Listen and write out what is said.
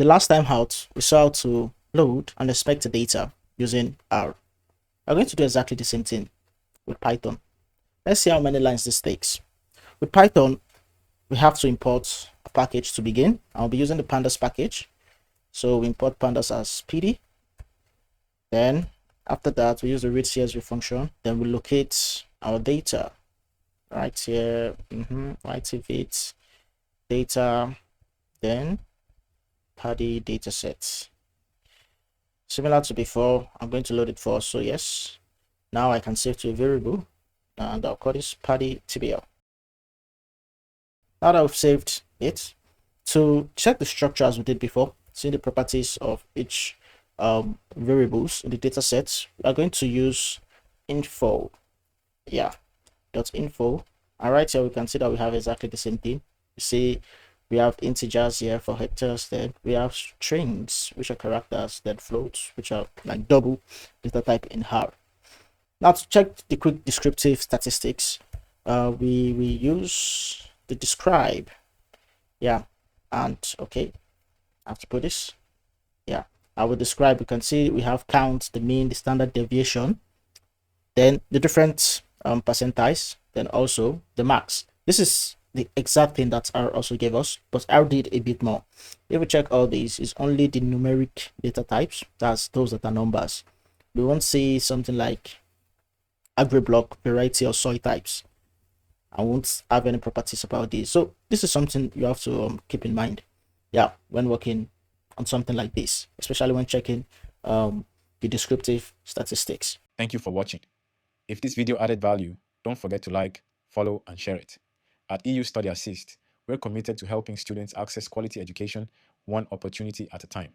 the last time out, we saw how to load and expect the data using R. We're going to do exactly the same thing with Python. Let's see how many lines this takes. With Python, we have to import a package to begin. I'll be using the pandas package. So we import pandas as PD. Then after that, we use the read CSV function. Then we locate our data right here. Right, if it's data, then PADI dataset. Similar to before, I'm going to load it first. So yes, now I can save to a variable, and I'll call this PADI TBL. Now that we've saved it, to check the structure as we did before, see the properties of each variables in the data set, we are going to use info. .info. And right here we can see that we have exactly the same thing. You see we have integers here for hectares, then we have strings, which are characters, then floats, which are like double data type in R. Now to check the quick descriptive statistics, we use the describe. And okay, I have to put this. I will describe. You can see we have count, the mean, the standard deviation, then the different percentiles, then also the max. This is the exact thing that R also gave us, but R did a bit more. If we check all these, it's only the numeric data types, that's those that are numbers. We won't see something like agri-block, variety, or soil types. I won't have any properties about this. So this is something you have to keep in mind, when working on something like this, especially when checking the descriptive statistics. Thank you for watching. If this video added value, don't forget to like, follow, and share it. At EU Study Assist, we're committed to helping students access quality education one opportunity at a time.